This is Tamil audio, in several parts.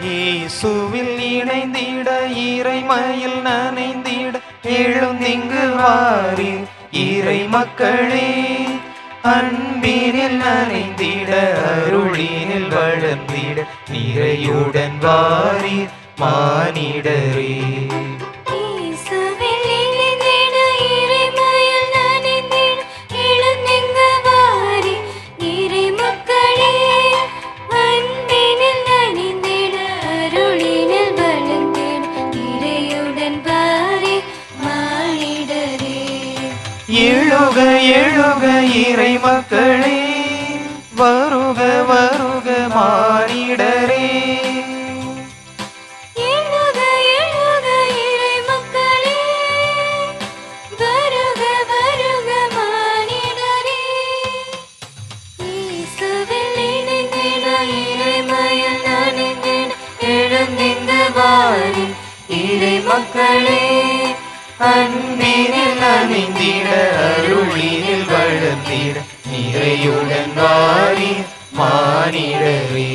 இயேசுவில் இணைந்திட இறைமையில் நனைந்திட எழுந்திங்கு வாரீர் இறை மக்களே. அன்பினில் நனைந்திட அருளினில் வளர்ந்திட நிறையுடன் வாரீர் மானிடரே. எழுக எழுக இறை மக்களே, வருக வருக மானிடரே. எழுக எழுக இறை மக்களே, வருக வருக மானிடரே. இயேசுவில் இணைந்திட இறைமையில் நனைந்திட எழுந்திங்கு வாரீர் இறை மக்களே. அன்பினில் நனைந்திட அருளினில் வளர்ந்திட நிறையுடன் வாரீர் மானிடரே.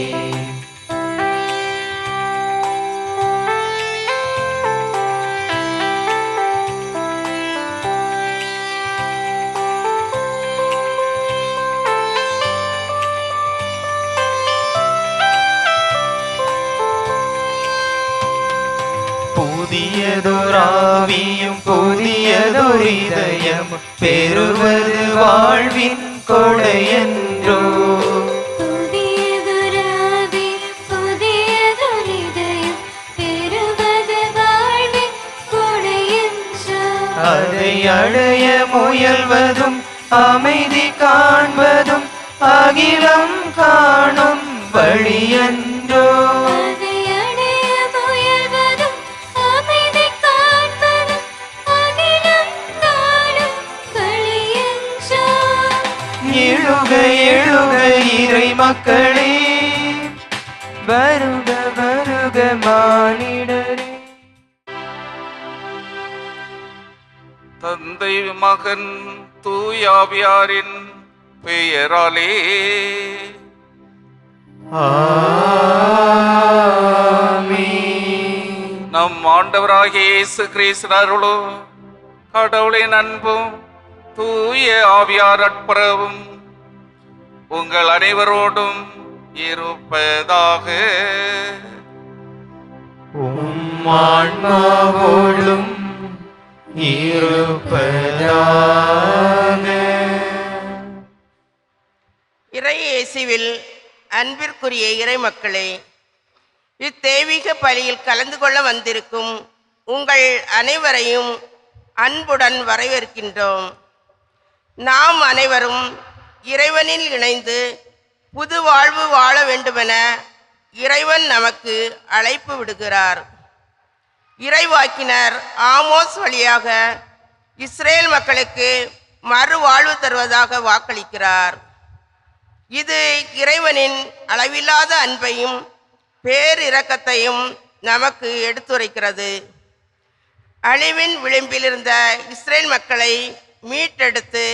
புதியதொராவியும் புதியதொரு இதயம் பெறுவது வாழ்வின் கொடையன்றோ. புதியதொராவி புதியதொரு இதயம் பெறுவது வாழ்வின் கொடையன்றோ. அதை அடைய முயல்வதும் அமைதி காண்பதும் அகிலம் காணும் வழியன்றோ. எழுக எழுக இறை மக்களே, வருக வருக மானிடரே. தந்தை மகன் தூயாவியாரின் பெயராலே ஆமென். நம் ஆண்டவராகிய இயேசு கிறிஸ்து அருளும் கடவுளின் அன்பும் தூய ஆவியார் நட்புறவும் உங்கள் அனைவரோடும் இருப்பதாக. உம் ஆன்மாவோடும் இருப்பதாக. இறை இயேசுவில் அன்பிற்குரிய இறை மக்களே, இத்தெய்வீக பலியில் கலந்து கொள்ள வந்திருக்கும் உங்கள் அனைவரையும் அன்புடன் வரவேற்கின்றோம். நாம் அனைவரும் இறைவனில் இணைந்து புது வாழ்வு வாழ வேண்டுமென இறைவன் நமக்கு அழைப்பு விடுகிறார். இறைவாக்கினர் ஆமோஸ் வழியாக இஸ்ரேல் மக்களுக்கு மறுவாழ்வு தருவதாக வாக்களிக்கிறார். இது இறைவனின் அளவில்லாத அன்பையும் பேரிரக்கத்தையும் நமக்கு எடுத்துரைக்கிறது. அழிவின் விளிம்பில் இருந்த இஸ்ரேல் மக்களை மீட்டெடுத்து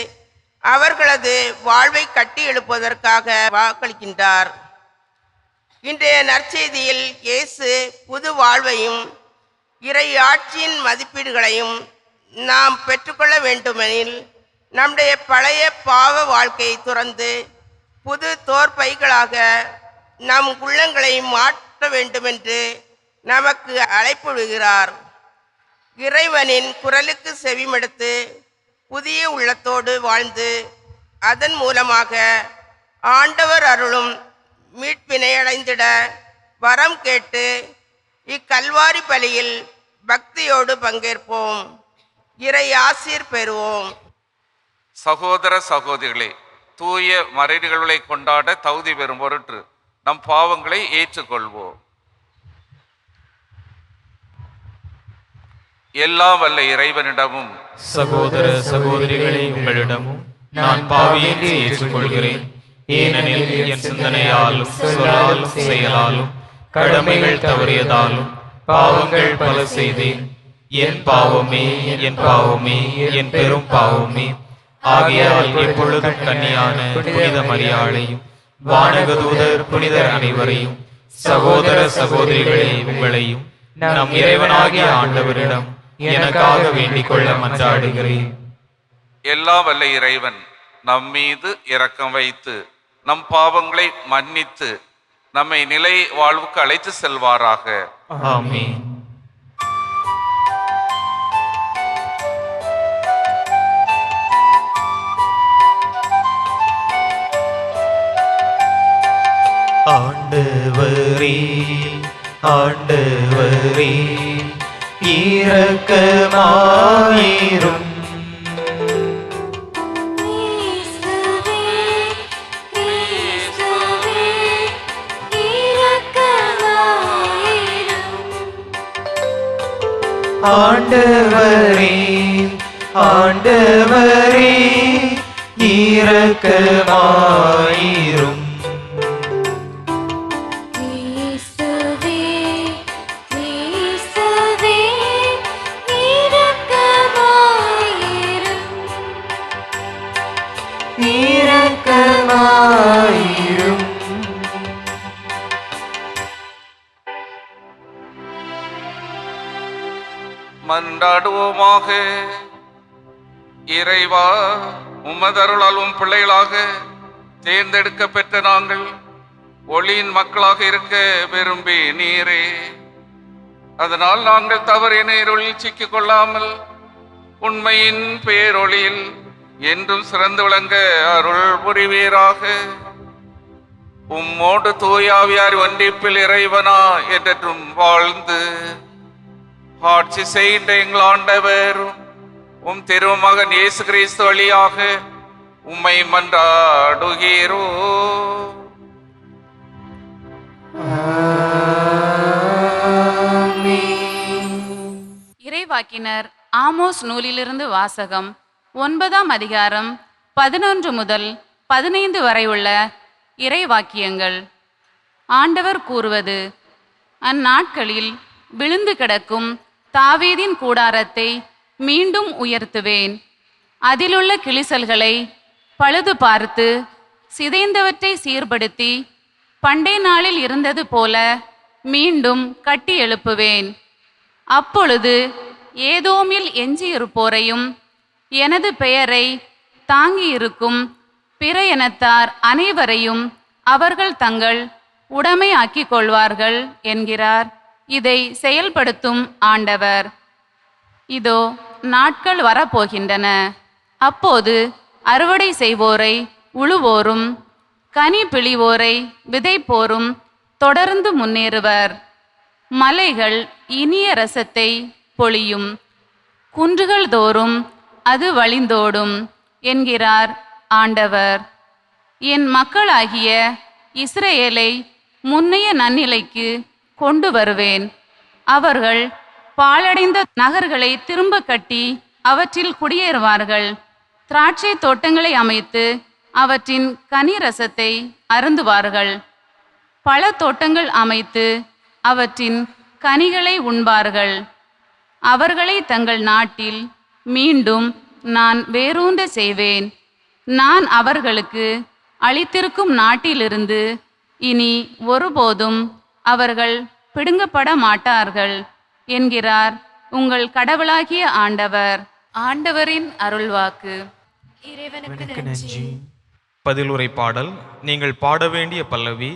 அவர்களது வாழ்வை கட்டி எழுப்புவதற்காக வாக்களிக்கின்றார். இன்றைய நற்செய்தியில் இயேசு புது வாழ்வையும் இறை ஆட்சியின் மதிப்பீடுகளையும் நாம் பெற்றுக்கொள்ள வேண்டுமெனில் நம்முடைய பழைய பாவ வாழ்க்கையை துறந்து புது தோற்பைகளாக நம் உள்ளங்களை மாற்ற வேண்டுமென்று நமக்கு அழைப்பு விடுகிறார். இறைவனின் குரலுக்கு செவிமடுத்து புதிய உள்ளத்தோடு வாழ்ந்து அதன் மூலமாக ஆண்டவர் அருளும் மீட்பினை அடைந்திட வரம் கேட்டு இக்கல்வாரி பலியில் பக்தியோடு பங்கேற்போம். இறை ஆசீர் பெறுவோம். சகோதர சகோதரிகளே, தூய மறை நிகழ்வுகளை கொண்டாட தகுதி பெறும் பொருட்டு நம் பாவங்களை ஏற்றுக்கொள்வோம். எல்லாம் வல்ல இறைவனிடமும் சகோதர சகோதரிகளை உங்களிடமும் நான் பாவி என்று ஏற்றுக்கொள்கிறேன். ஏனெனில் என் சிந்தனையாலும் சொல்லாலும் செயலாலும் கடமைகள் தவறியதாலும் பாவங்கள் பல செய்தேன். என் பாவமே என் பாவமே என் பெரும் பாவமே. ஆகையால் எப்பொழுதும் கன்னியான புனித மரியாளையும் வானகதூதர் புனிதர் அனைவரையும் சகோதர சகோதரிகளே உங்களையும் நம் இறைவனாகிய ஆண்டவரிடம் எனக்காக வேண்டிக் கொள்ள மன்றாடுகிறேன். எல்லாம் வல்ல இறைவன் நம் மீது இரக்கம் வைத்து நம் பாவங்களை மன்னித்து நம்மை நிலை வாழ்வுக்கு அழைத்து செல்வாராக. ஆமென். ஆண்டவரே ஆண்டவரே இரக்கமாயிரும். கிறிஸ்துவே கிறிஸ்துவே இரக்கமாயிரும். ஆண்டவரே ஆண்டவரே இரக்கமாயிரும். கிறிஸ்துவே கிறிஸ்துவே இரக்கமாயிரும். இரக்கமாயிரும். மன்றாடுவோமாக. இறைவா, உமதருளாலும் பிள்ளைகளாக தேர்ந்தெடுக்க பெற்ற நாங்கள் ஒளியின் மக்களாக இருக்க விரும்பி நீரே. அதனால் நாங்கள் தவறின இருளில் சிக்கிக் கொள்ளாமல் உண்மையின் பேரொளியில் என்றும் சிறந்து விளங்க அருள் புரிவீராக. உம்மோடு தூயாவியார் ஒன்றிப்பில் இறைவனா என்றும் வாழ்ந்து ஆட்சி செய்கின்ற எங்கள் ஆண்டவர் உம் திருமகன் இயேசு கிறிஸ்து வழியாக உம்மை மன்றாடுகிறோ. இறைவாக்கினர் ஆமோஸ் நூலிலிருந்து வாசகம். 9ஆம் அதிகாரம் 11 முதல் 15 வரை உள்ள இறைவாக்கியங்கள். ஆண்டவர் கூறுவது: அந்நாட்களில் விழுந்து கிடக்கும் தாவீதின் கூடாரத்தை மீண்டும் உயர்த்துவேன். அதிலுள்ள கிழிசல்களை பழுது பார்த்து சிதைந்தவற்றை சீர்படுத்தி பண்டை நாளில் இருந்தது போல மீண்டும் கட்டி எழுப்புவேன். அப்பொழுது ஏதோமில் எஞ்சியிருப்போரையும் எனது பெயரை தாங்கியிருக்கும் பிற இனத்தார் அனைவரையும் அவர்கள் தங்கள் உடைமை ஆக்கிக் கொள்வார்கள் என்கிறார் இதை செயல்படுத்தும் ஆண்டவர். இதோ நாட்கள் வரப்போகின்றன. அப்போது அறுவடை செய்வோரை உழுவோரும் கனி பிழிவோரை விதைப்போரும் தொடர்ந்து முன்னேறுவர். மலைகள் இனிய ரசத்தை பொழியும், குன்றுகள் தோறும் அது வழிந்தோடும் என்கிறார் ஆண்டவர். என் மக்களாகிய இஸ்ரேலை முன்னைய நன்னிலைக்கு கொண்டு வருவேன். அவர்கள் பாழடைந்த நகர்களை திரும்ப கட்டி அவற்றில் குடியேறுவார்கள். திராட்சை தோட்டங்களை அமைத்து அவற்றின் கனி ரசத்தை அருந்துவார்கள். பல தோட்டங்கள் அமைத்து அவற்றின் கனிகளை உண்பார்கள். அவர்களை தங்கள் நாட்டில் மீண்டும் நான் வேரூன்ற செய்வேன். நான் அவர்களுக்கு அளித்திருக்கும் நாட்டிலிருந்து இனி ஒருபோதும் அவர்கள் பிடுங்கப்பட மாட்டார்கள் என்கிறார் உங்கள் கடவுளாகிய ஆண்டவர். ஆண்டவரின் அருள்வாக்கு. இறைவனுக்கு நன்றி. பதிலுரை பாடல். நீங்கள் பாட வேண்டிய பல்லவி: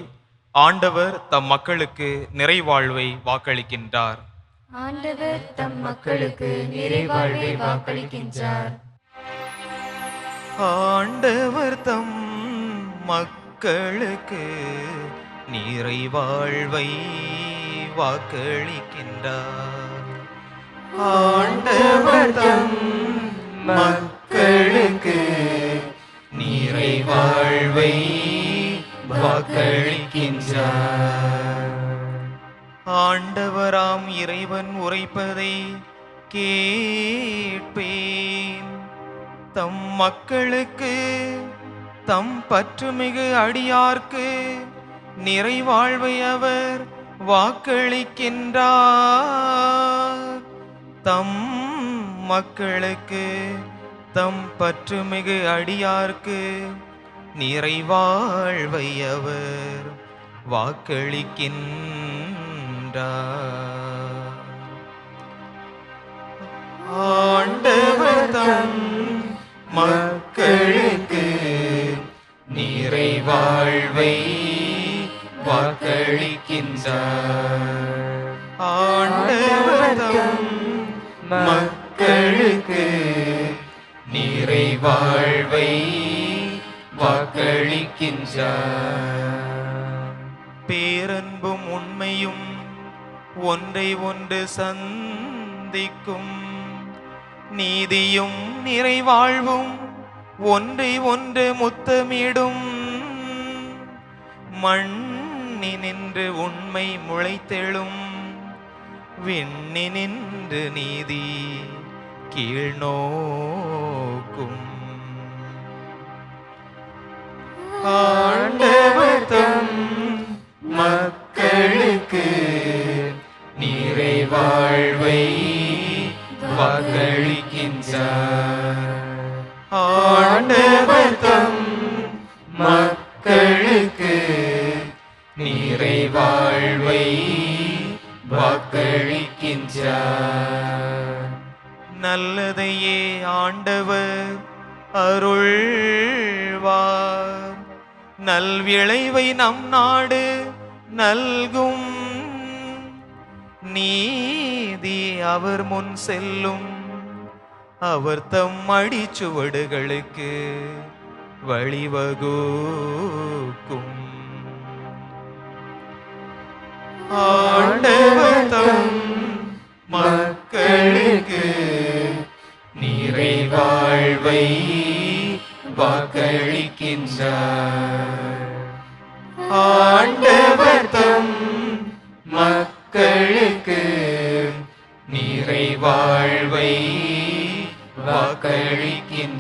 ஆண்டவர் தம் மக்களுக்கு நிறைவாழ்வை வாக்களிக்கின்றார். ஆண்டவர் தம் மக்களுக்கு நிறைவாழ்வை வாக்களிக்கின்றார். ஆண்டவர் தம் மக்களுக்கு நிறைவாழ்வை வாக்களிக்கின்றார். ஆண்டவர் தம் மக்களுக்கு நிறைவாழ்வை வாக்களிக்கின்றார். ஆண்டவராம் இறைவன் உரைப்பதை கேட்பேன். தம் மக்களுக்கு தம் பற்றுமிகு அடியார்க்கு நிறைவாழ்வை அவர் வாக்களிக்கின்றார். தம் மக்களுக்கு தம் பற்றுமிகு அடியார்க்கு நிறைவாழ்வை அவர் வாக்களிக்கின்றார். ஆண்டவர் தம் மக்களுக்கு நிறைவாழ்வை வாக்களிக்கின்றார். ஆண்டவர் தம் மக்களுக்கு நிறைவாழ்வை வாக்களிக்கின்றார். பேரன்பும் உண்மையும் ஒன்றை ஒன்று சந்திக்கும், நீதியும் நிறைவாழ்வும் ஒன்றை ஒன்று முத்தமிடும். மண்ணினின்று உண்மை முளைத்தெழும், விண்ணினின்று நீதி கீழ்நோக்கும். ஆண்டவர் தம் மக்களுக்கு நிறைவாழ்வை வாக்களிக்கின்றார். ஆண்டவர் தம் மக்களுக்கு நிறைவாழ்வை வாக்களிக்கின்றார். நல்லதையே ஆண்டவர் அருள்வார், நல்விளைவை நம் நாடு நல்கும். நீதி அவர் முன் செல்லும், அவர் தம் அடிச்சுவடுகளுக்கு வழிவகுக்கும். ஆண்டவர் தம் மக்களுக்கு நிறைவாழ்வை வாக்களிக்கின்றார். ஆண்டவர் தம் மக்களுக்கு நிறைவாழ்வை வாக்களிக்கின்றார்.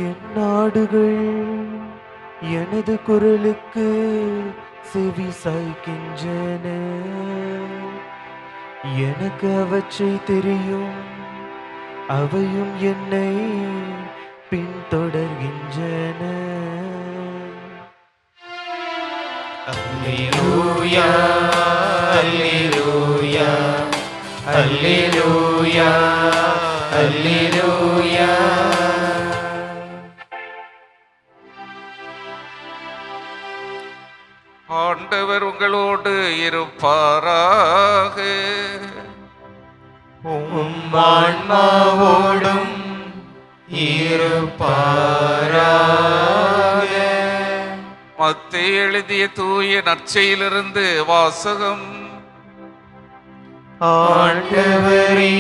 என் நாடுகள் எனது குரலுக்கு செவி சாய்க்கின்றன, எனக்கு அவற்றை தெரியும், அவையும் என்னை பின்தொடர்கின்றன. அல்லேலூயா அல்லேலூயா அல்லேலூயா அல்லேலூயா. ஆண்டவர் உங்களோடு இருப்பாராக. உம் ஆன்மாவோடும் இருப்பாராக. மத்தேயு எழுதிய தூய நற்செய்தியிலிருந்து வாசகம். ஆண்டவரே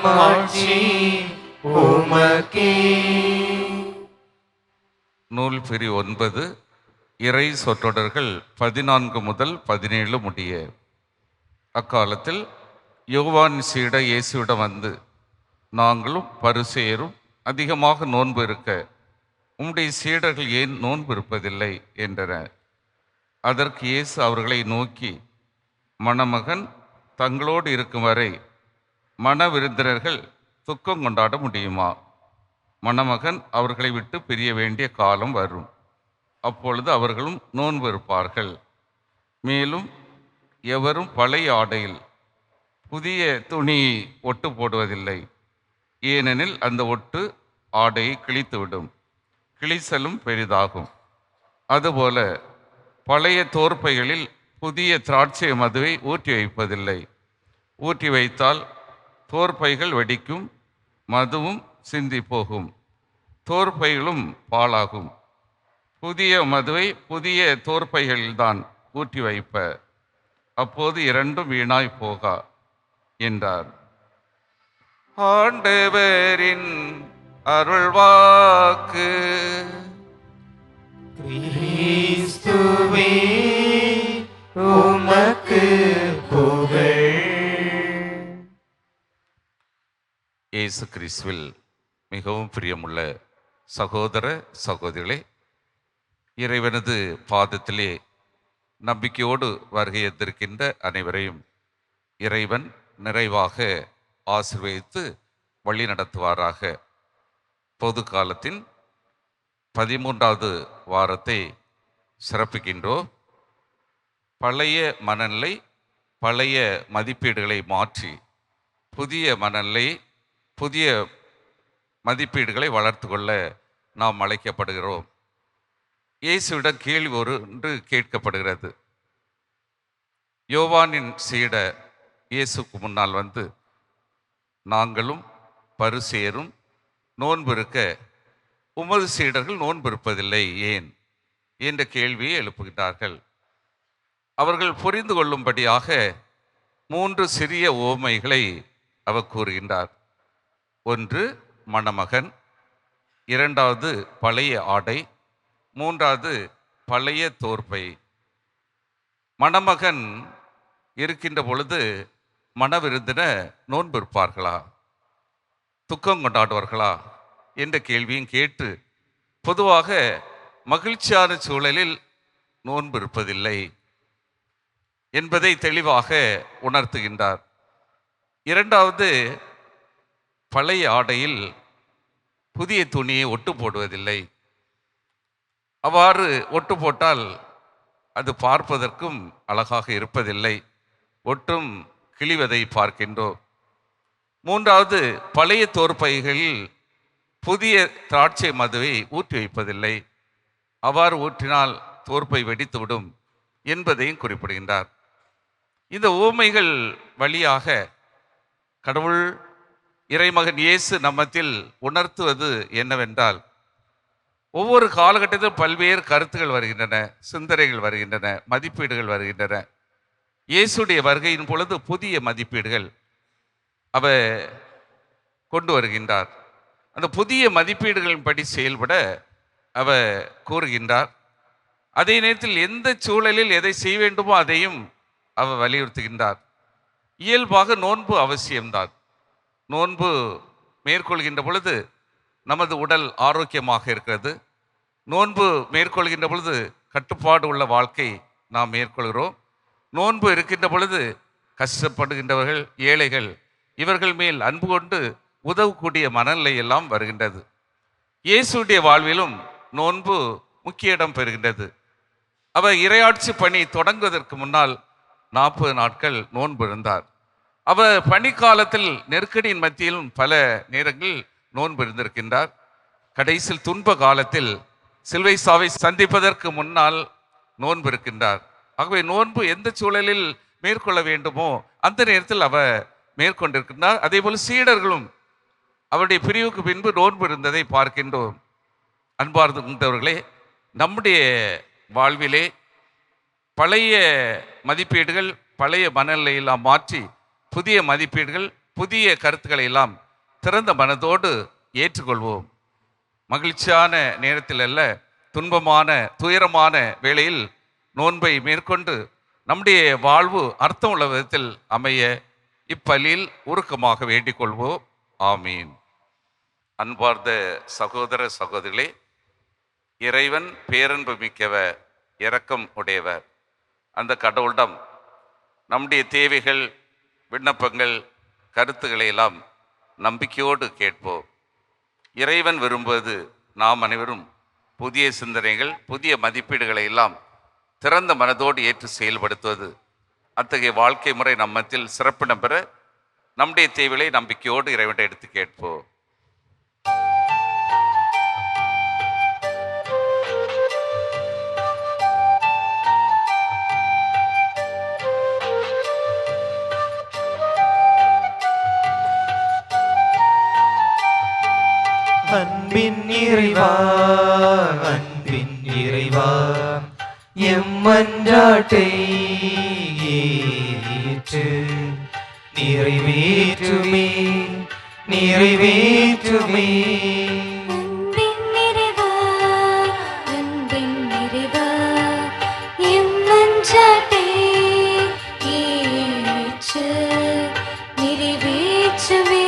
மாட்சி உமக்கே. நூல் பிரி 9 இறை சொற்றொடர்கள் 14 முதல் 17 முடிய. அக்காலத்தில் யோவான் சீட இயேசுவிடம் வந்து, நாங்களும் பரிசேயரும் அதிகமாக நோன்பு இருக்க உம்முடைய சீடர்கள் ஏன் நோன்பு இருப்பதில்லை என்றனர். அதற்கு இயேசு அவர்களை நோக்கி, மணமகன் தங்களோடு இருக்கும் வரை மண விருந்தினர்கள் துக்கம் கொண்டாட முடியுமா? மணமகன் அவர்களை விட்டு பிரிய வேண்டிய காலம் வரும், அப்பொழுது அவர்களும் நோன்பு இருப்பார்கள். மேலும் எவரும் பழைய ஆடையில் புதிய துணியை ஒட்டு போடுவதில்லை, ஏனெனில் அந்த ஒட்டு ஆடையை கிழித்துவிடும், கிழிசலும் பெரிதாகும். அதுபோல பழைய தோற்பைகளில் புதிய திராட்சை மதுவை ஊற்றி வைப்பதில்லை, ஊற்றி வைத்தால் தோற்பைகள் வெடிக்கும், மதுவும் சிந்தி போகும், தோற்பைகளும் பாழாகும். புதிய மதுவை புதிய தோற்பைகளில்தான் ஊற்றி வைப்ப, அப்போது இரண்டும் வீணாய் போகா என்றார். ஆண்டவரின் அருள்வாக்கு. கிறிஸ்துவே உமக்கு புகழ். இயேசு கிறிஸ்துவில் மிகவும் பிரியமுள்ள சகோதர சகோதரிகளே, இறைவனது பாதத்திலே நம்பிக்கையோடு வருகையத்திருக்கின்ற அனைவரையும் இறைவன் நிறைவாக ஆசீர்வதித்து வழி நடத்துவாராக. பொது காலத்தின் 13வது வாரத்தை சிறப்பிக்கின்றோம். பழைய மனநிலை, பழைய மதிப்பீடுகளை மாற்றி புதிய மனநிலை, புதிய மதிப்பீடுகளை வளர்த்து கொள்ள நாம் அழைக்கப்படுகிறோம். இயேசுவிடம் கேள்வி ஒன்று கேட்கப்படுகிறது. யோவானின் சீடர் இயேசுக்கு முன்னால் வந்து, நாங்களும் பரிசேயரும் நோன்பு இருக்க உமது சீடர்கள் நோன்பு இருப்பதில்லை ஏன் என்ற கேள்வியை எழுப்புகிறார்கள். அவர்கள் புரிந்து கொள்ளும்படியாக 3 சிறிய உவமைகளை அவர் கூறுகின்றார். ஒன்று மணமகன், 2வது பழைய ஆடை, 3வது பழைய தோற்பை. மணமகன் இருக்கின்ற பொழுது மணவிருந்தினர் நோன்பு இருப்பார்களா, துக்கம் கொண்டாடுவார்களா என்ற கேள்வியும் கேட்டு, பொதுவாக மகிழ்ச்சியான சூழலில் நோன்பு இருப்பதில்லை என்பதை தெளிவாக உணர்த்துகின்றார். 2வது பழைய ஆடையில் புதிய துணியை ஒட்டு போடுவதில்லை. அவ்வாறு ஒட்டு போட்டால் அது பார்ப்பதற்கும் அழகாக இருப்பதில்லை, ஒட்டும் கிழிவதை பார்க்கின்றோம். 3வது பழைய தோற்பைகளில் புதிய திராட்சை மதுவை ஊற்றி வைப்பதில்லை, அவ்வாறு ஊற்றினால் தோற்பை வெடித்துவிடும் என்பதையும் குறிப்பிடுகின்றார். இந்த உவமைகள் வழியாக கடவுள் இறைமகன் இயேசு நம்மத்தில் உணர்த்துவது என்னவென்றால், ஒவ்வொரு காலகட்டத்திலும் பல்வேறு கருத்துகள் வருகின்றன, சிந்தனைகள் வருகின்றன, மதிப்பீடுகள் வருகின்றன. இயேசுடைய வருகையின் பொழுது புதிய மதிப்பீடுகள் அவர் கொண்டு வருகின்றார். அந்த புதிய மதிப்பீடுகளின்படி செயல்பட அவர் கூறுகின்றார். அதே நேரத்தில் எந்த சூழலில் எதை செய்ய வேண்டுமோ அதையும் அவர் வலியுறுத்துகின்றார். இயல்பாக நோன்பு அவசியம்தான். நோன்பு மேற்கொள்கின்ற பொழுது நமது உடல் ஆரோக்கியமாக இருக்கிறது. நோன்பு மேற்கொள்கின்ற பொழுது கட்டுப்பாடு உள்ள வாழ்க்கை நாம் மேற்கொள்கிறோம். நோன்பு இருக்கின்ற பொழுது கஷ்டப்படுகின்றவர்கள், ஏழைகள், இவர்கள் மேல் அன்பு கொண்டு உதவக்கூடிய மனநிலை எல்லாம் வருகின்றது. இயேசுடைய வாழ்விலும் நோன்பு முக்கிய இடம் பெறுகின்றது. அவர் இறையாட்சி பணி தொடங்குவதற்கு முன்னால் 40 நாட்கள் நோன்பு இருந்தார். அவர் பணிக்காலத்தில் நெருக்கடியின் மத்தியிலும் பல நேரங்களில் நோன்பு இருந்திருக்கின்றார். கடைசியில் துன்ப காலத்தில் சிலுவை சாவை சந்திப்பதற்கு முன்னால் நோன்பு இருக்கின்றார். ஆகவே நோன்பு எந்த சூழலில் மேற்கொள்ள வேண்டுமோ அந்த நேரத்தில் அவர் மேற்கொண்டிருக்கின்றார். அதே போல சீடர்களும் அவருடைய பிரிவுக்கு பின்பு நோன்பு இருந்ததை பார்க்கின்றோம். அன்பார்ந்தவர்களே, நம்முடைய வாழ்விலே பழைய மதிப்பீடுகள், பழைய மனநிலையெல்லாம் மாற்றி புதிய மதிப்பீடுகள், புதிய கருத்துக்களை எல்லாம் திறந்த மனதோடு ஏற்றுக்கொள்வோம். மகிழ்ச்சியான நேரத்தில் அல்ல, துன்பமான துயரமான வேளையில் நோன்பை மேற்கொண்டு நம்முடைய வாழ்வு அர்த்தமுள்ள விதத்தில் அமைய இப்பலியில் உருக்கமாக வேண்டிக் கொள்வோம். ஆமீன். அன்பார்ந்த சகோதர சகோதரிகளே, இறைவன் பேரன்பு மிக்கவர், இரக்கம் உடையவர். அந்த கடவுளிடம் நம்முடைய தேவைகள், விண்ணப்பங்கள், கருத்துக்களை எல்லாம் நம்பிக்கையோடு கேட்போம். இறைவன் விரும்புவது நாம் அனைவரும் புதிய சிந்தனைகள், புதிய மதிப்பீடுகளை எல்லாம் திறந்த மனதோடு ஏற்று செயல்படுத்துவது. அத்தகைய வாழ்க்கை முறை நம்மத்தில் சிறப்பிடம் பெற நம்முடைய தேவைகளை நம்பிக்கையோடு இறைவனை எடுத்து கேட்போம். அன்பின் இறைவா அன்பின் இறைவா எம் மன்றாட்டை ஏற்று நிறைவேற்றுமே நிறைவேற்றுமே. அன்பின் நிறைவா அன்பின் நிறைவா எம் மன்றாட்டை ஏற்று நிறைவேற்றுமே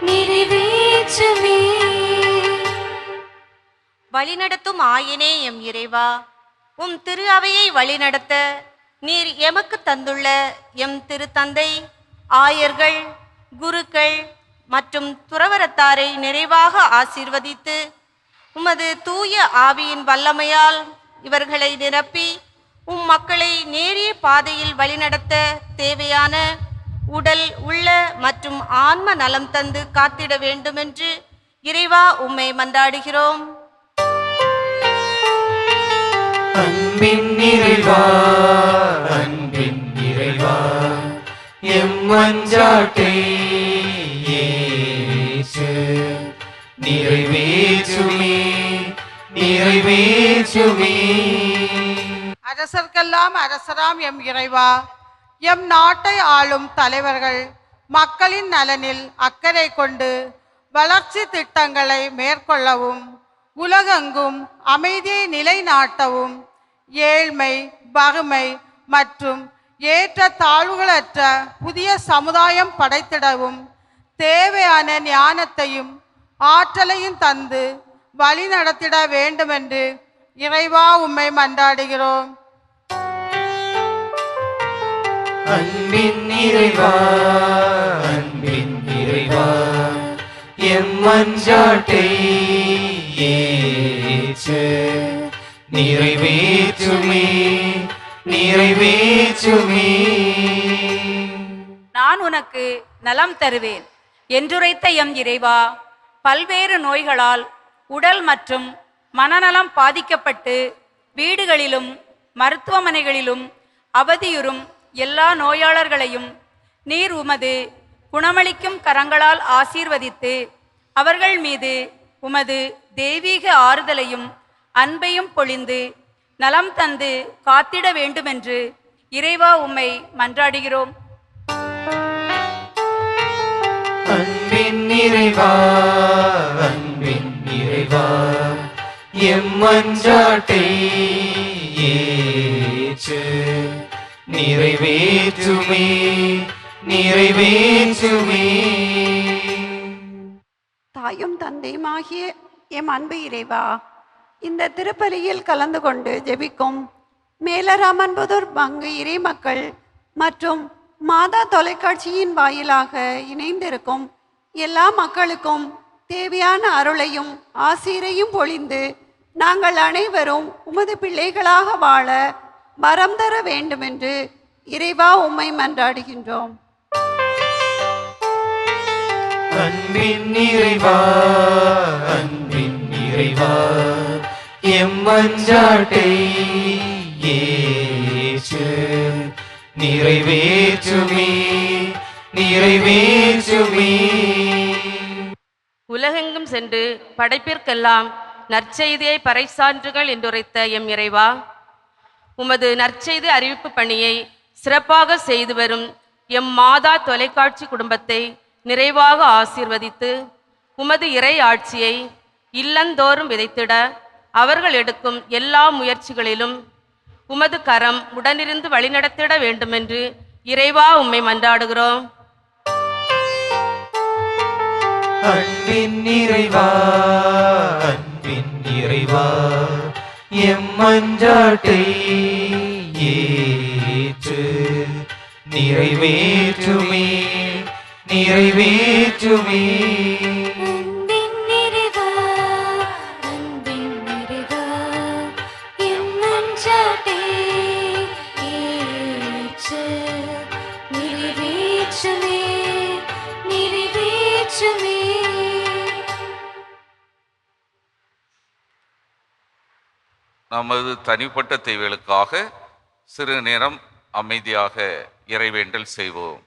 நிறைவேற்றுமே. வழிநடத்தும் ஆயனே எம் இறைவா, உம் திரு அவையை வழிநடத்த நீர் எமக்கு தந்துள்ள எம் திருத்தந்தை, ஆயர்கள், குருக்கள் மற்றும் துறவரத்தாரை நிறைவாக ஆசீர்வதித்து உமது தூய ஆவியின் வல்லமையால் இவர்களை நிரப்பி உம் மக்களை நேரிய பாதையில் வழிநடத்த தேவையான உடல், உள்ள மற்றும் ஆன்ம நலம் தந்து காத்திட வேண்டுமென்று இறைவா உம்மை மன்றாடுகிறோம். அன்பின் இறைவா அன்பின் இறைவா எம் மன்றாட்டை ஏற்று நிறைவேற்றுமே நிறைவேற்றுமே. அரசர்க்கெல்லாம் அரசராம் எம் இறைவா, எம் நாட்டை ஆளும் தலைவர்கள் மக்களின் நலனில் அக்கறை கொண்டு வளர்ச்சி திட்டங்களை மேற்கொள்ளவும் உலகெங்கும் அமைதியை நிலைநாட்டவும் ஏழ்மை, வறுமை மற்றும் ஏற்ற தாழ்வுகளற்ற புதிய சமுதாயம் படைத்திடவும் தேவையான ஞானத்தையும் ஆற்றலையும் தந்து வழி நடத்திட வேண்டுமென்று இறைவா உம்மை மன்றாடுகிறோம். அன்பின் இறைவா அன்பின் இறைவா எம் மன்றாட்டை ஏற்று நிறைவேற்றுமே நிறைவேற்றுமே. நான் உனக்கு நலம் தருவேன் என்றுரைத்த எம் இறைவா, பல்வேறு நோய்களால் உடல் மற்றும் மனநலம் பாதிக்கப்பட்டு வீடுகளிலும் மருத்துவமனைகளிலும் அவதியுறும் எல்லா நோயாளர்களையும் நீர் உமது குணமளிக்கும் கரங்களால் ஆசீர்வதித்து அவர்கள் மீது உமது தெய்வீக ஆறுதலையும் அன்பையும் பொழிந்து நலம் தந்து காத்திட வேண்டுமென்று இறைவா உம்மை மன்றாடுகிறோம். அன்பின் இறைவா அன்பின் இறைவா எம் மன்றாட்டை ஏற்று நிறைவேற்றுமே நிறைவேற்றுமே. தாயும் தந்தையுமாகிய எம் அன்பு இறைவா, இந்த திருப்பலியில் கலந்து கொண்டு ஜெபிக்கும் மேலராமன்புதூர் பங்கு இறை மக்கள் மற்றும் மாதா தொலைக்காட்சியின் வாயிலாக இணைந்திருக்கும் எல்லா மக்களுக்கும் தேவையான அருளையும் ஆசீரையும் பொழிந்து நாங்கள் அனைவரும் உமது பிள்ளைகளாக வாழ வரம் தர வேண்டுமென்று இறைவா உம்மை மன்றாடுகின்றோம். அன்பின் இறைவா அன்பின் இறைவா எம் மன்றாட்டை ஏற்று நிறைவேற்றுமே நிறைவேற்றுமே. உலகெங்கும் சென்று படைப்பிற்கெல்லாம் நற்செய்தியை பறைசான்றுகள் என்றுரைத்த எம் இறைவா, உமது நற்செய்தி அறிவிப்பு பணியை சிறப்பாக செய்து வரும் எம் மாதா தொலைக்காட்சி குடும்பத்தை நிறைவாக ஆசீர்வதித்து உமது இறை ஆட்சியை இல்லந்தோறும் விதைத்திட அவர்கள் எடுக்கும் எல்லா முயற்சிகளிலும் உமது கரம் உடனிருந்து வழிநடத்திட வேண்டுமென்று இறைவா உம்மை மன்றாடுகிறோம். அன்பின் இறைவா அன்பின் இறைவா எம் மன்றாட்டை ஏற்று நிறைவேற்றுமே நிறைவேற்றுமே. அன்பின் நிறைவா அன்பின் நிறைவா எம் மன்றாட்டை ஏற்று நிறைவேற்றுமே நிறைவேற்றுமே. நமது தனிப்பட்ட தேவைகளுக்காக சிறு நேரம் அமைதியாக இறைவேண்டல் செய்வோம்.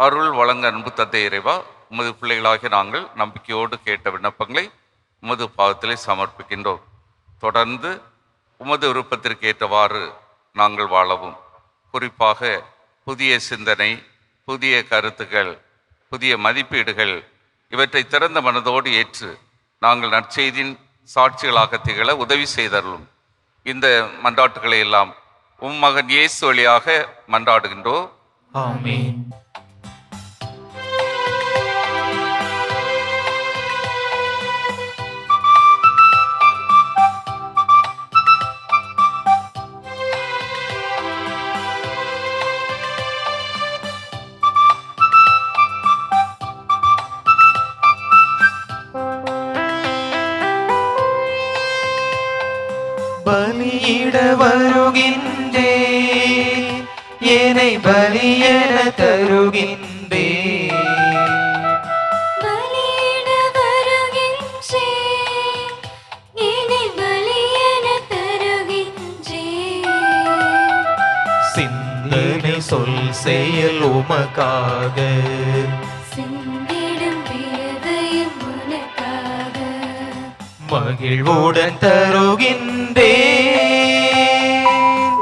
அருள் வழங்க அன்பு தந்தை இறைவா, உமது பிள்ளைகளாகிய நாங்கள் நம்பிக்கையோடு கேட்ட விண்ணப்பங்களை உமது பாதத்திலே சமர்ப்பிக்கின்றோம். தொடர்ந்து உமது விருப்பத்திற்கு ஏற்றவாறு நாங்கள் வாழவும், குறிப்பாக புதிய சிந்தனை, புதிய கருத்துக்கள், புதிய மதிப்பீடுகள் இவற்றை திறந்த மனதோடு ஏற்று நாங்கள் நற்செய்தியின் சாட்சிகளாக திகழ உதவி செய்தருளும். இந்த மன்றாட்டுகளை எல்லாம் உம் மகன் இயேசு வழியாக மன்றாடுகின்றோம். ஆமென். பலியிட வருகின்றேன், என்னை பலியென தருகின்றேன். பலியிட வருகின்றேன், என்னை பலியென தருகின்றேன். சிந்தனை சொல் செயல் உமக்காக, சிந்திடும் வேதையும் உனக்காக. மகிழ்வுடன் தருகின்றேன்.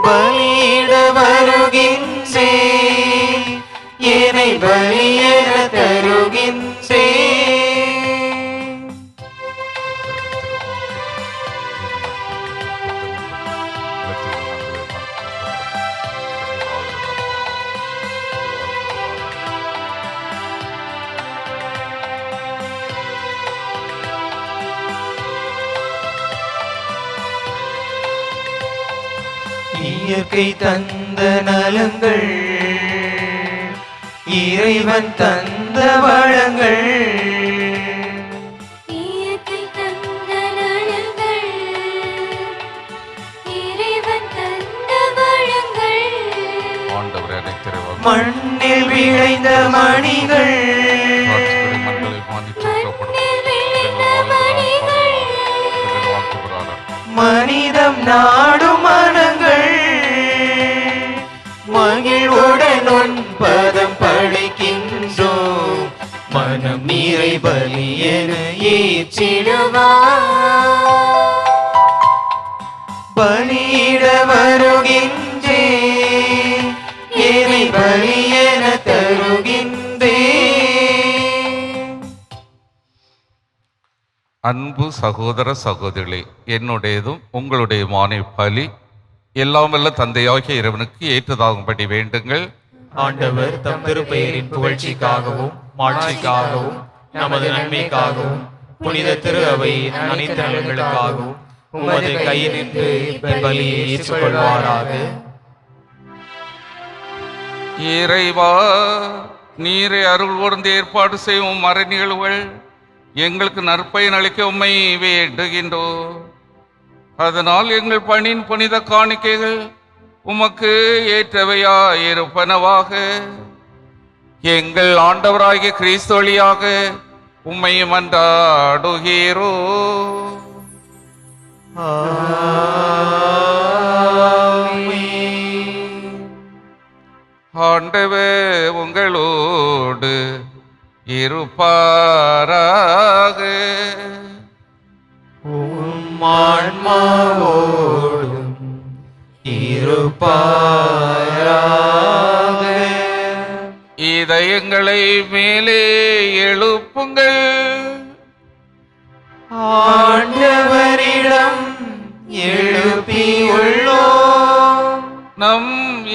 பலியிட வருகின்றேன், என்னை பலியென தருகின்றேன். இயற்கை தந்த நலங்கள், இறைவன் தந்த வளங்கள், இயற்கை தந்த நலங்கள், இறைவன் தந்த வளங்கள். ஆண்டவரே, அனைத்து இறைவா, மண்ணில் விளைந்த மணிகள், மண்களை மானித்து மண்ணில் விளைந்த மணிகள், மனிதம் நாடும் மனங்கள், மகிழ்வுடன் உன் பதம் படைக்கின்றோம். மனம் நீரை பலியென ஏற்றிடுவார். பலியிட வருகின்றேன், என்னை பலியென தருகின்றேன். அன்பு சகோதர சகோதரிகளே, என்னுடையதும் உங்களுடையமான பலி எல்லாம் வல்ல தந்தையாகிய இறைவனுக்கு ஏற்றதாகும்படி வேண்டுங்கள். ஆண்டவர் தம் திருப்பெயரின் புகழ்ச்சிக்காகவும் மாட்சிக்காகவும் நமது நன்மைக்காகவும் புனித திரு அவையின் அனைத்து நலன்களுக்காகவும் உமது கையினின்று பலியை ஏற்றுக்கொள்வாராக. இறைவா, நீரை அருள் கூர்ந்து ஏற்பாடு செய்யும் மறை நிகழ்வுகள் எங்களுக்கு நற்பயன் அளிக்க உம்மை வேண்டுகின்றோம். அதனால் எங்கள் பணியின் புனித காணிக்கைகள் உமக்கு ஏற்றவையாயிருப்பனவாக. எங்கள் ஆண்டவராகிய கிறிஸ்து வழியாக உம்மை மன்றாடுகிறோ. ஆண்டவர் உங்களோடு இருப்பாராக. உம் ஆன்மாவோடும் இருப்பாராக. இதயங்களை மேலே எழுப்புங்கள். ஆண்டவரிடம் எழுப்பியுள்ளோம். நம்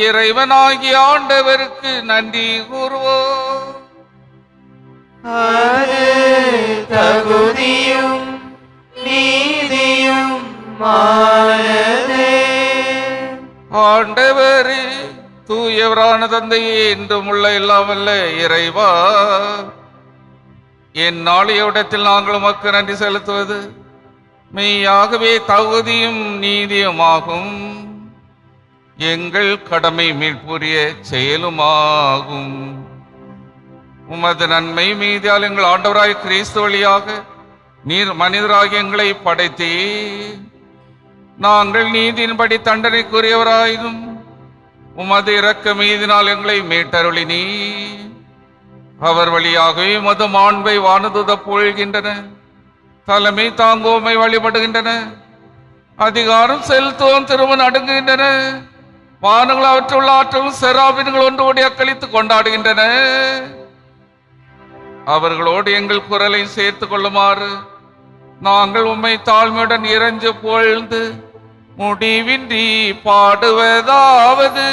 இறைவனாகிய ஆண்டவருக்கு நன்றி கூறுவோம். அது தகுதியும் நீதியும் மானதே. ஆண்டவர் தூயவரான தந்தையே, என்றும் உள்ள எல்லாம் வல்ல இறைவா, என் நாளைய இடத்தில் நாங்கள் உமக்கு நன்றி செலுத்துவது மெய்யாகவே தகுதியும் நீதியுமாகும். எங்கள் கடமை மீட்புரிய செயலுமாகும். உமது நன்மை மீதியால் எங்கள் ஆண்டவராய் கிறிஸ்து வழியாக நீர் மனிதராகி எங்களை படைத்தே நாங்கள் நீதியின்படி தண்டனைக்குரியவராயினும் உமது இரக்க மீதினால் எங்களை மீட்டருளினீ. அவர் வழியாகவே மது மாண்பை வானதுத போழ்கின்றன. தலைமை தாங்கோமை வழிபடுகின்றன. அதிகாரம் செலுத்துவோம் திருமணம் அடங்குகின்றன. வானங்கள் அவற்றுள்ள ஆற்றலும் செராபின்கள் ஒன்று ஓடி அக்களித்து கொண்டாடுகின்றன. அவர்களோடு எங்கள் குரலை சேர்த்து கொள்ளுமாறு நாங்கள் உம்மை தாழ்மையுடன் இறைஞ்சு புகழ்ந்து முடிவின்றி பாடுவதாவது.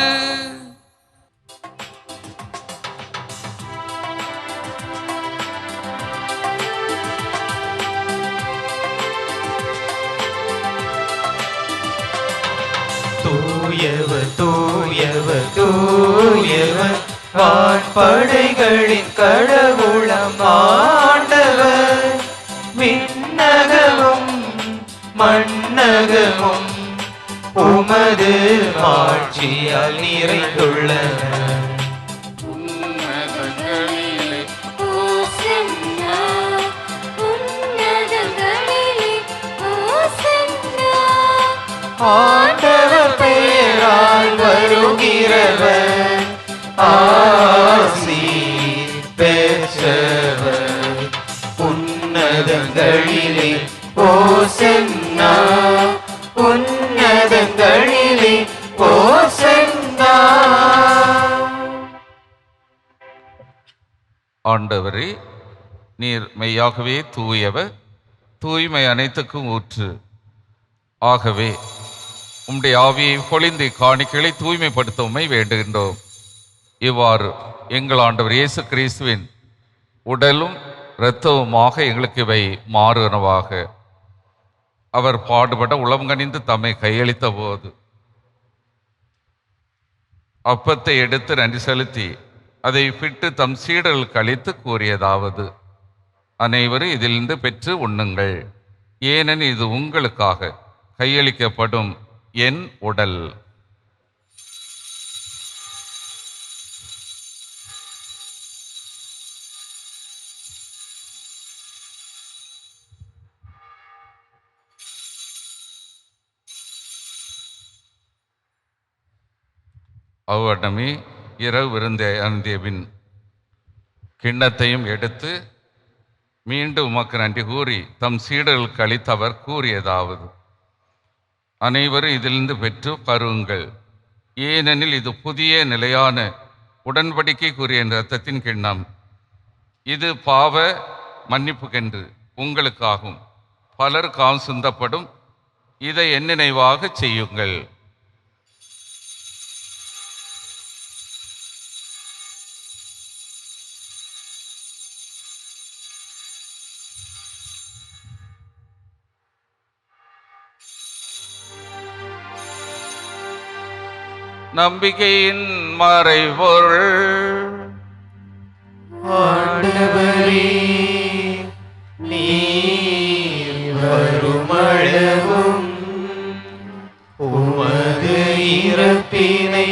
தூயவர் தூயவர் தூயவர் வான்படைகளின் கடவுளம் ஆண்டவர். விண்ணகமும் மண்ணகமும் உமது ஆட்சியால் நிறைந்துள்ளன. ஓசன்னா, உன்னதங்களிலே ஓசன்னா. ஆண்டவர் பெயரால் வருகிறவர் ஆசி பெற்றவர். உன்னதங்களிலே ஓசன்னா, உன்னதங்களிலே ஓசன்னா. ஆண்டவரே, நீர் மெய்யாகவே தூயவர், தூய்மை அனைத்துக்கும் ஊற்று. ஆகவே உம்முடைய ஆவியை பொழிந்து காணிக்கைகளை தூய்மைப்படுத்த உம்மை வேண்டுகின்றோம். இவ்வாறு எங்கள் ஆண்டவர் இயேசு கிறிஸ்துவின் உடலும் இரத்தவுமாக எங்களுக்கு இவை மாறுவனவாக. அவர் பாடுபட உளம் கனிந்து தம்மை கையளித்த போது அப்பத்தை எடுத்து நன்றி செலுத்தி அதை பிட்டு தம் சீடர்களுக்கு அளித்து கூறியதாவது: அனைவரும் இதிலிருந்து பெற்று உண்ணுங்கள், ஏனெனில் இது உங்களுக்காக கையளிக்கப்படும் என் உடல். அவ்வண்ணமே இரவு விருந்தை அருந்திய பின் கிண்ணத்தையும் எடுத்து மீண்டும் உமக்கு நன்றி கூறி தம் சீடர்களுக்கு அளித்து அவர் கூறியதாவது: அனைவரும் இதிலிருந்து பெற்று பருவுங்கள், ஏனெனில் இது புதிய நிலையான உடன்படிக்கைக்குரிய இரத்தத்தின் கிண்ணம். இது பாவ மன்னிப்புக்கென்று உங்களுக்காகும் பலருக்காகவும் சிந்தப்படும். இதை என் நினைவாக செய்யுங்கள். நம்பிக்கையின் மறைபொருள். ஆண்டவரே, நீர் வருமளவும் உமது இறப்பினை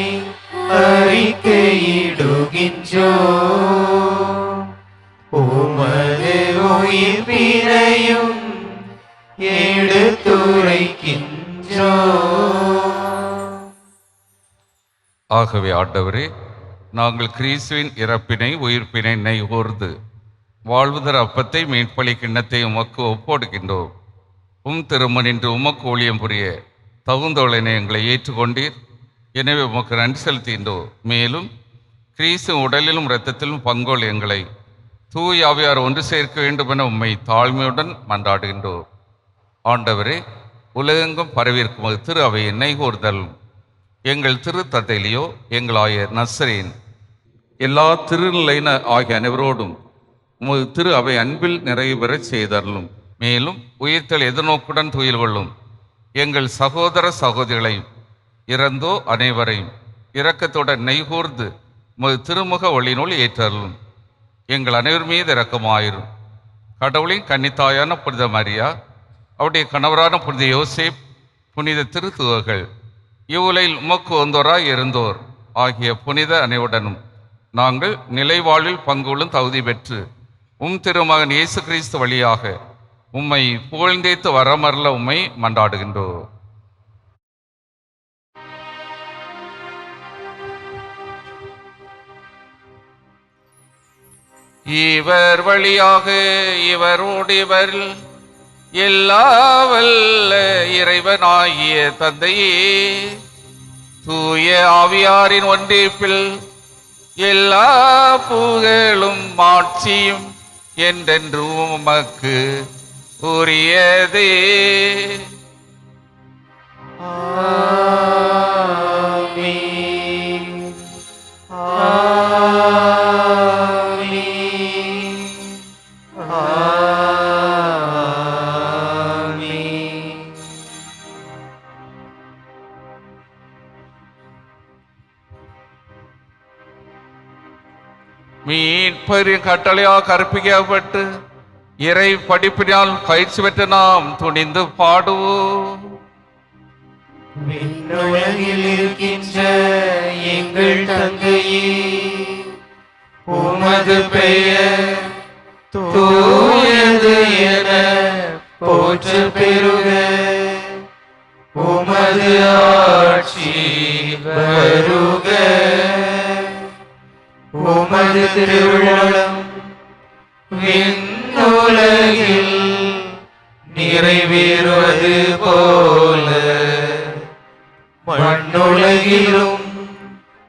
அறிக்கையிடுகின்றோம். உமது உயிர்ப்பினையும் எடுத்துரைக்கின்றோம். ஆகவே ஆண்டவரே, நாங்கள் கிறிஸ்துவின் இறப்பினை உயிர்ப்பினை நினைகூர்ந்து வாழ்வுதர அப்பத்தை மீட்பளி கிண்ணத்தை உமக்கு ஒப்போடுகின்றோம். திருமணின்று உமக்கு ஊழியம் புரிய தகுந்தவளனை எங்களை ஏற்றுக்கொண்டீர். எனவே உமக்கு நன்றி செலுத்துகின்றோம். மேலும் கிறிஸ்து உடலிலும் இரத்தத்திலும் பங்கோல் எங்களை தூய் ஆவியார் ஒன்று சேர்க்க வேண்டுமென உம்மை தாழ்மையுடன் மன்றாடுகின்றோம். ஆண்டவரே, உலகெங்கும் பரவியிருக்கும் திரு அவையை நினைகூர்தலும் எங்கள் திரு தந்தையிலேயோ எங்களாய நஸ்ரேன் எல்லா திருநிலையின ஆகிய அனைவரோடும் உமது திரு அவை அன்பில் நிறைவு பெறச் செய்தருளும். மேலும் உயிர்த்தல் எதிர்நோக்குடன் துயில் கொள்ளும் எங்கள் சகோதர சகோதரிகளையும் இறந்தோ அனைவரையும் இரக்கத்துடன் நெய்கூர்ந்து உமது திருமுக ஒளியினுள் ஏற்றருளும். எங்கள் அனைவர் மீது இரக்கமாயிரும். கடவுளின் கன்னித்தாயான புனித மரியா, அவருடைய கணவரான புனித யோசேப், புனித திருத்துவர்கள், இவ்வுலகில் உமக்கு வந்தோராய் இருந்தோர் ஆகிய புனித அனைவருடனும் நாங்கள் நிலை வாழ்வில் பங்குள்ளும் தகுதி பெற்று திருமகன் இயேசு கிறிஸ்து வழியாக உம்மை புகழ்ந்தேத்து வரமரல உம்மை மன்றாடுகின்றோம். இவர் வழியாக இவரோடு இவரில் எல்லா வல்ல இறைவனாகிய தந்தையே, தூய ஆவியாரின் ஒன்றிப்பில் எல்லா புகழும் ஆட்சியும் என்றென்றும் உமக்கு உரியதே. மீட்பரின் கட்டளையாக கற்பிக்கப்பட்டு இறை படிப்பினால் பயிற்சி பெற்ற நாம் துணிந்து பாடுவோம். விண்ணுலகில் இருக்கின்ற எங்கள் தந்தையே, உமது பெயர் தூயது என போற்ற பெறுக. உமது ஆட்சி வருக. உமது திருவுளம் விண்ணுலகில் நிறைவேறுவது போல மண்ணுலகிலும்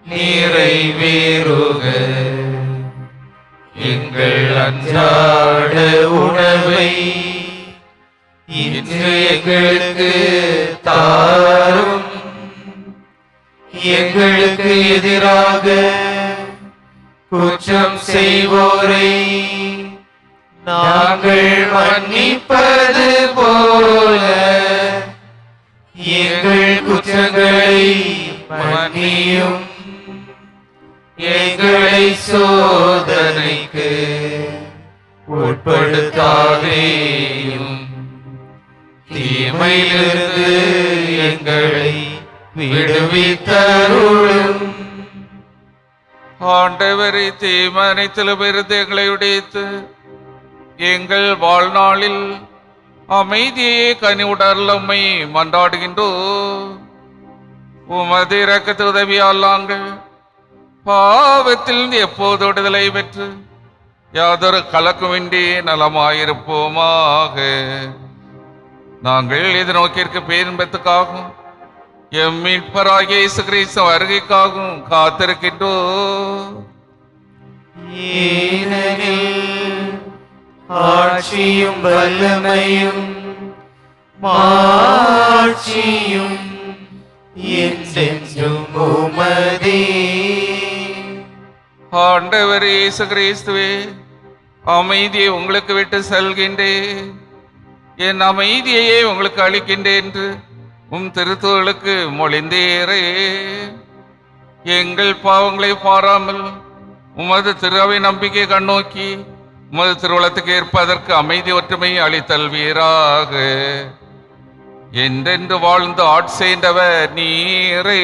நிறைவேறுக. எங்கள் அன்றாட உணவை இன்று எங்களுக்கு தாரும். எங்களுக்கு எதிராக குற்றம் செய்வோரை நாங்கள் மன்னிப்பது போல எங்கள் குற்றங்களை மன்னியும். எங்களை சோதனைக்கு உட்படுத்தாதேயும், தீமையிலிருந்து எங்களை விடுவித்தருளும். ஆண்டவரை தீமனைத்திலும் இருந்து எங்களை உடைத்து எங்கள் வாழ்நாளில் அமைதியை கனிவுடர்லம்மை மன்றாடுகின்றோம். உமது இரக்கத்து உதவியால் நாங்கள் பாவத்தில் எப்போது விடுதலை பெற்று யாதொரு கலக்கமின்றி நலமாயிருப்போமாக. நாங்கள் எதிர்நோக்கிற்கு பேரின்பத்துக்காகவும் எம் மீட்பராகிய இயேசு கிறிஸ்து வருகைக்காகவும் காத்திருக்கின்றோம். ஏனெனில் ஆட்சியும் வல்லமையும் மாட்சியும் என்றென்றும் உமதே. ஆண்டவர் இயேசு கிறிஸ்துவே, அமைதியை உங்களுக்கு விட்டு செல்கின்றேன், என் அமைதியையே உங்களுக்கு அளிக்கின்றேன் என்று உம் திருத்தூதர்களுக்கு மொழிந்தீரே. எங்கள் பாவங்களை பாராமல் உமது திருவை நம்பிக்கை கண்ணோக்கி உமது திருவுளத்துக்கு ஏற்பதற்கு அமைதி ஒற்றுமை அளித்தல்வீராக. என்றென்று வாழ்ந்து ஆட்செய்தவர் நீரே.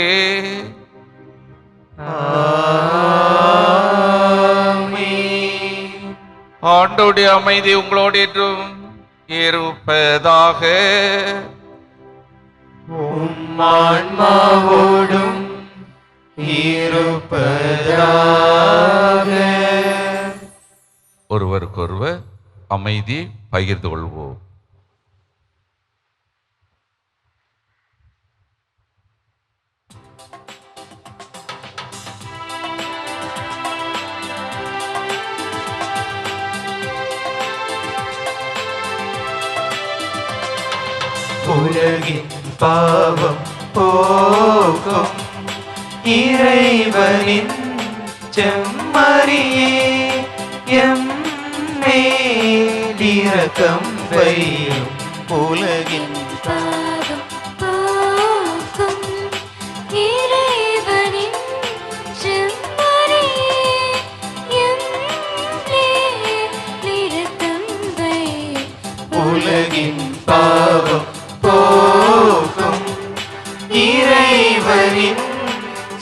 ஆண்டோடைய அமைதி உங்களோடு என்றும் இருப்பதாக. உம் ஆன்மாவோடும் இருப்பதாக. ஒருவருக்கொருவர் அமைதியை பகிர்ந்து கொள்வோம். உலகின் பாவம் போக்கும் இறைவனின் செம்மறியே, எம் மேல் இரக்கம் வையும். உலகின் பாவம் போக்கும் இறைவனின் செம்மறியே, எம் மேல் இரக்கம் வையும். உலகின் பாவம் போக்கும் இறைவனின்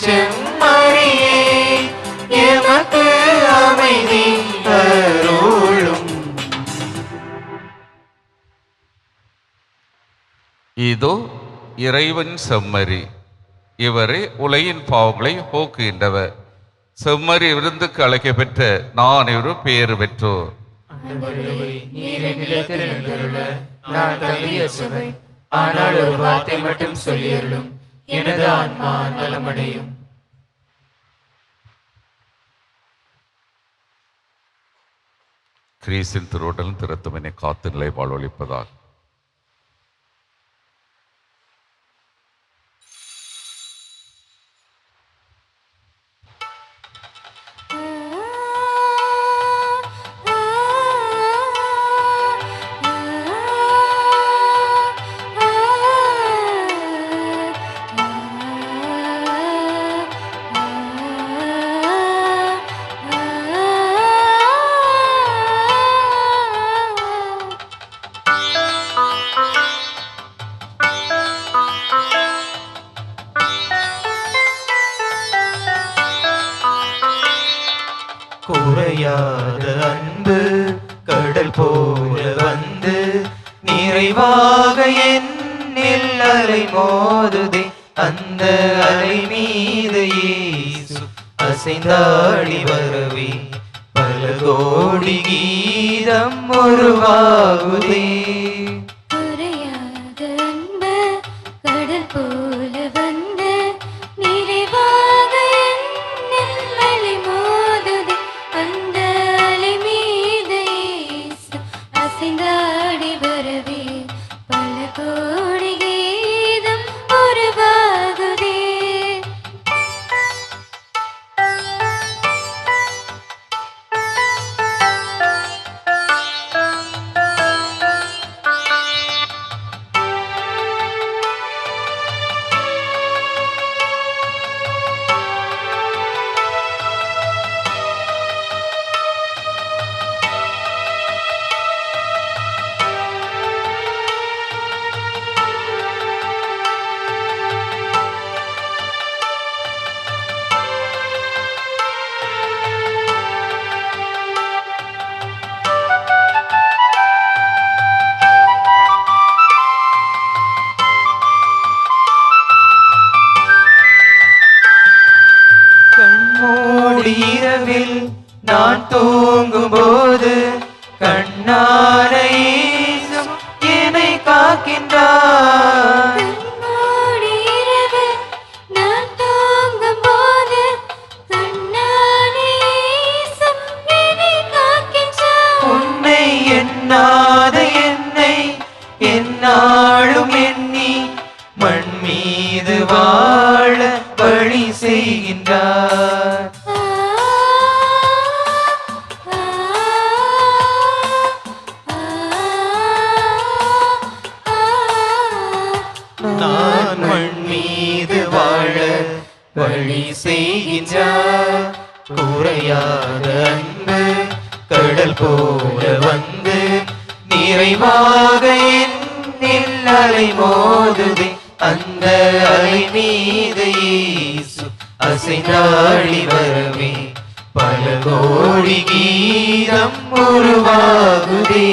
செம்மறியே, எமக்கு அமைதி அருளும். இதோ இறைவன் செம்மறி, இவரே உலகின் பாவங்களை போக்குகின்றவர். செம்மறி விருந்துக்கு அழைக்க பெற்ற நான் ஒரு பேறு பெற்றோர். நீர் என்னிடத்தில் எழுந்துள்ள நான் தகுதியற்றவள். ஆனால் ஒரு வார்த்தை மட்டும் சொல்லியருளும், எனது ஆன்மா நலமடையும். கிறிஸ்தின் திருவுடலும் திருத்தம் என்னை காத்து நிலை வாழ்வழிப்பதாக. குறையாத அன்பு கடல் போல வந்து நிறைவாக என்னில் அலை மோதுதே. அந்த அலை மீது இயேசு அசைந்தாடி வரவே பல கோடி கீதம் உருவாகுதே. குறையாத அன்பு கடல் போல வந்து நிறைவாக என்னில் அலை மோதுதே. அந்த அலை மீது இயேசு அசைந்தாடி வரவே பல கோடி கீதம் உருவாகுதே. கண்மூடி இரவில் நான் தூங்கும் போது கண்ணான இயேசு என்னை காக்கின்றார். கண்மூடி இரவில் நான் தூங்கும்போது கண்ணான இயேசு என்னை காக்கின்றார். உன்னை எண்ணாத என்னை எந்நாளும் எண்ணி மண் மீது வாழ வழி செய்கின்றார். நான் மண் மீது வாழ வழி செய்கின்றார். குறையாத அன்பு கடல் போல வந்து நிறைவாக என்னில் அலை மோதுதே. அந்த அலை மீது இயேசு அசைந்தாடி வரவே பல கோடி கீதம் உருவாகுதே.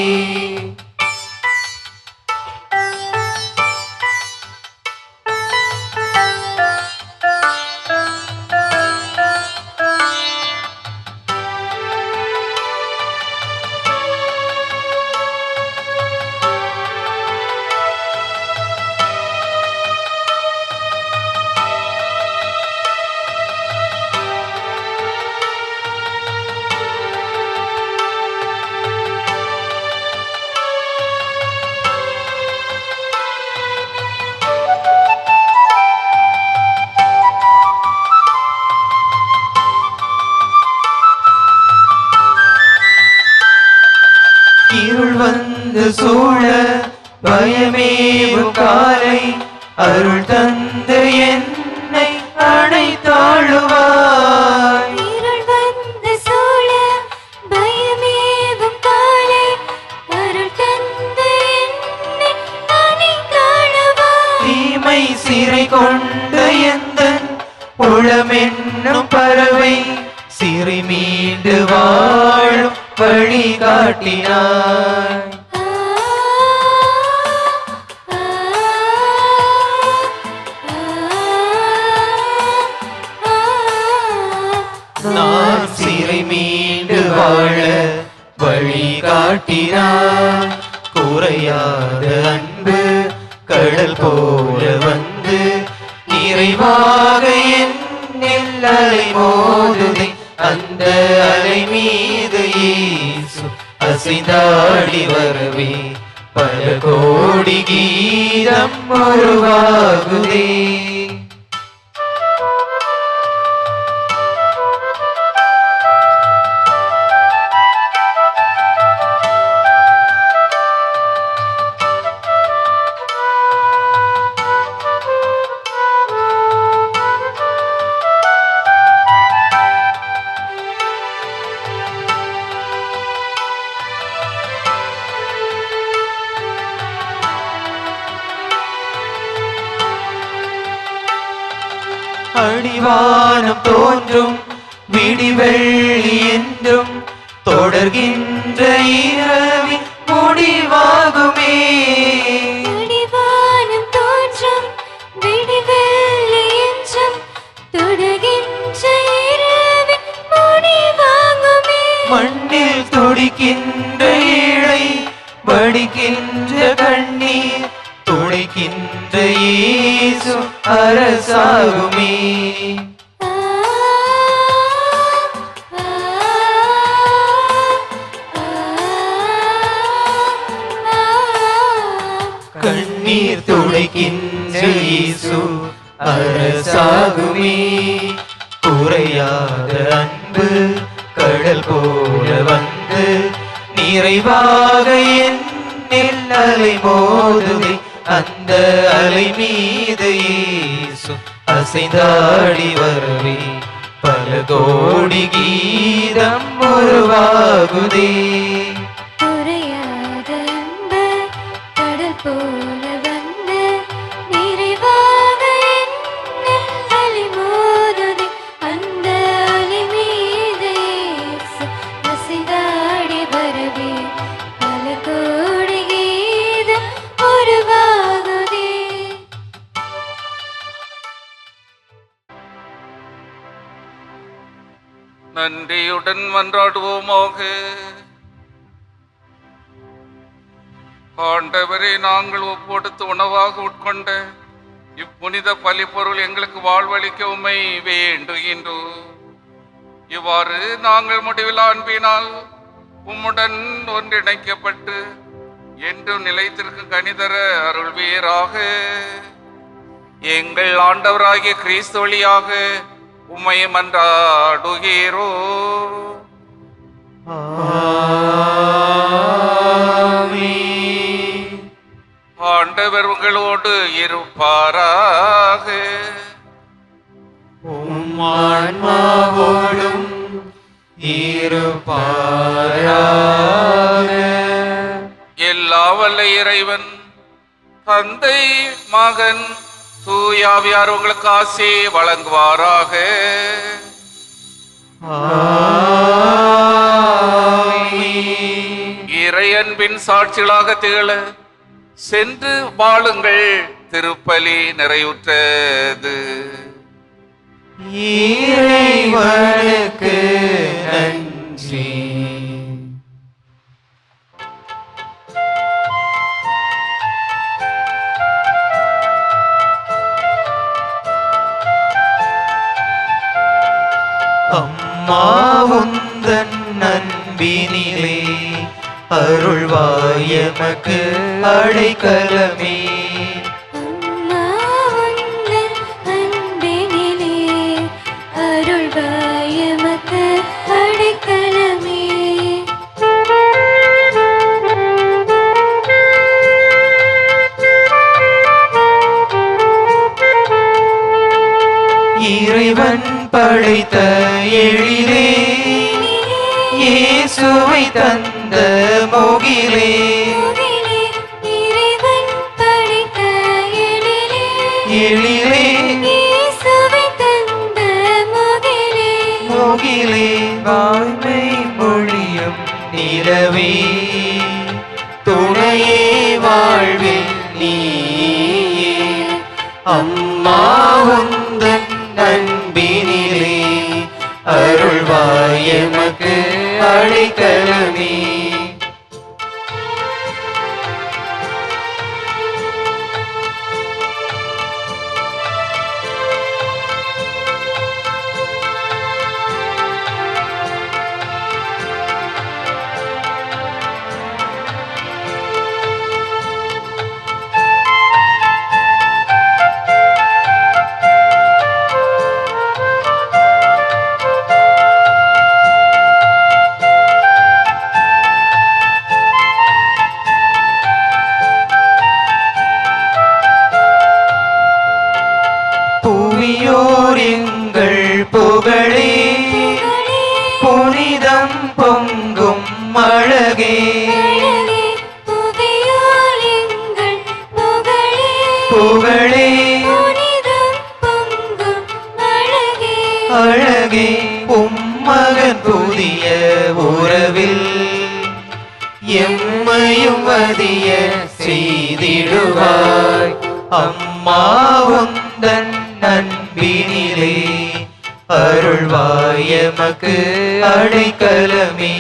இருள் வந்து சூழ பயமேவும் காலை அருள் தந்து என்னை அணைத்தாழுவாய். இருள் வந்து சூழ பயமேவும் காலை அருள் தந்து என்னை அணைத்தாழுவாய். தீமை சிறை கொண்ட எந்தன் உளமென்னும் பறவை சிறை மீண்டு வாழும் வழி காட்டினாய். காட்டினார். குறையாத அன்பு கடல் போல வந்து நிறைவாக என்னில் அலை மோதுதே. அந்த அலை மீது இயேசு அசைந்தாடி வரவே பல கோடி கீதம் உருவாகுதே. அடிவானம் தோன்றும் விடிவெள்ளி என்றும் தொடர்கின்ற இரவின் முடிவாகுமே. அடிவானம் தோன்றும் விடிவெள்ளி என்றும் தொடர்கின்ற இரவின் முடிவாகுமே. மண்ணில் துடிக்கின்ற இழை வடிக்கின்ற கண்ணீர் துடைக்கின்ற இயேசு அரசாகுமே. கண்ணீர் துடைக்கின்ற இயேசு அரசாகுமே. குறையாத அன்பு கடல் போல வந்து நிறைவாக என்னில் அலை மோதுதே. அந்த அலை மீது இயேசு அசைந்தாடி வரவே பல கோடி கீதம் உருவாகுதே. குறையாத அன்பு கடல் போல வந்து நிறைவாக என்னில் அலை மோதுதே. அந்த அலை மீது இயேசு அசைந்தாடி வரவே பல கோடி கீதம் உருவாகுதே. நன்றியுடன் மன்றாடுவோமாக. ஆண்டவரே, நாங்கள் ஒப்பொடுத்து உணவாக உட்கொண்ட இப்புனித பலிப்பொருள் எங்களுக்கு வாழ்வளிக்க உம்மை வேண்டுகின்றோம். இவ்வாறு நாங்கள் முடிவில் அன்பினால் உம்முடன் ஒன்றிணைக்கப்பட்டு என்றும் நிலைத்திருக்கும் கனிதர அருள்வீராக. எங்கள் ஆண்டவராகிய கிறிஸ்து வழியாக உம்மை மன்றாடுகிறோ. ஆண்டவர் உங்களோடு இருப்பாராக. ஆன்மாவோடும் இருப்பாராக. எல்லா வல்ல இறைவன் தந்தை மகன் தூயாவியார் உங்களுக்கு ஆசி வழங்குவாராக. இறையன்பின் சாட்சிகளாக திகழ சென்று வாழுங்கள். திருப்பலி நிறைவுற்றது. இறைவனுக்கு நன்றி. அம்மா உந்தன் அன்பினிலே அருள்வாய் எமக்கு அடைக்கலமே. அம்மா உந்தன் அன்பினிலே அருள்வாய் எமக்கு அடைக்கலமே. இறைவன் படைத்த எழிலே இயேசுவை தந்த முகிலே. இறைவன் படைத்த எழிலே எழிலே இயேசுவை தந்த முகிலே. முகிலே வாய்மை மொழியும் நிலவே துணையே வாழ்வில் நீயே. அம்மா உந்தன் அன்பினிலே அருள்வாய் எமக்கு அடைக்கலமே. புகழே புனிதம் பொங்கும் அழகே அழகே உம்மகன் புதிய உறவில் எம்மையும் வதிய செய்திடுவாய் அம்மா உந்தன் அன்பினிலே அருள்வாய் எமக்கு அடைக்கலமே